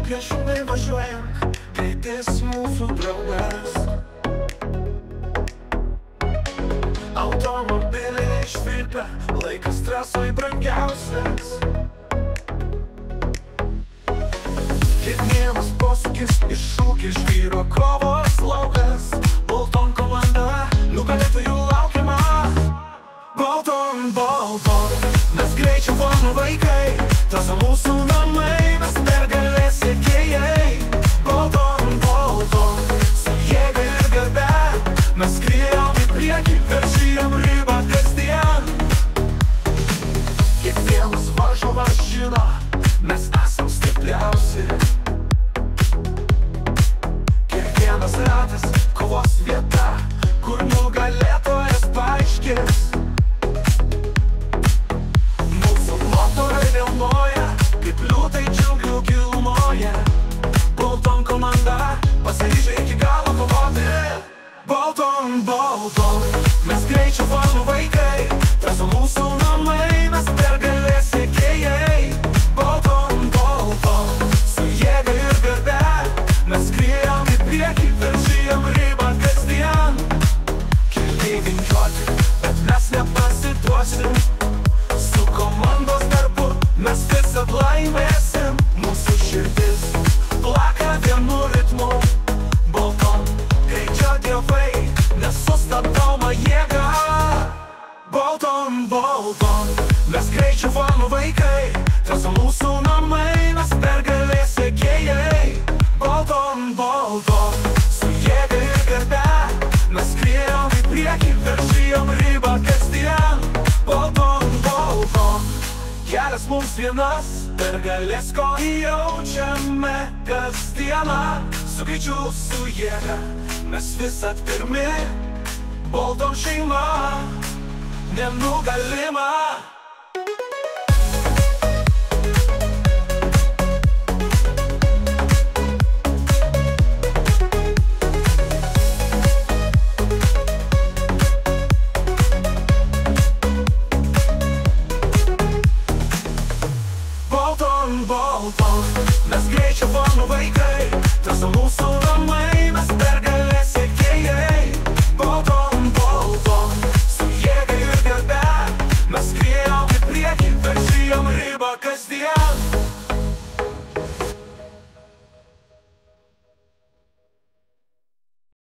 piešimai važiuojam, greitis mūsų draugas. Automobiliai išvirpia, laikas stresui brangiausias. Kiekvienas posūkis iššūkis, žvyro kovos laukas. Bolton komanda, nugalėtojų laukiama. Bolton, Bolton, mes greičio formų vaikai, tas mūsų namai, mes pergalės siekėjai. Bolton, Bolton, su jėga ir garbe, mes skriejom į priekį, viršijom ribą kasdien. Kiekvienas varžovas žino, mes esam stipriausi. Kiekvienas ratas kovos vieta, kur nugalėtojas paaiškės. Mūsų motorai vėl moja, kaip liūtai džiunglių gilumoje. Bolton komanda pasiryžę iki galo kovoti. Bolton, Bolton, mes greičio formų vaikai, tas mūsų namai, mes pergalės siekėjai. Bolton, Bolton, su jėga ir garbe, mes skriejom į priekį, viršijom ribą kasdien. Keliai vingiuoti, bet mes nepasiduosim. Su komandos darbu mes visad laimėsim. Mūsų širdis plaka vienu ritmu. Bolton, greičio dievai, nesustabdoma jėga. Bolton, Bolton, mes greičio formų vaikai, tas mūsų namai, mes pergalės siekėjai. Bolton, Bolton, su jėga ir garbe, mes skriejom į priekį, viršijom ribą kasdien. Bolton, Bolton, kelias mums vienas, pergalės ko jaučiame kasdieną. Su greičiu, su jėga, mes visad pirmi. Bolton šeima, nenugalima. Bolton, Bolton, mes greičio formų vaikai, tas mūsų namai, mes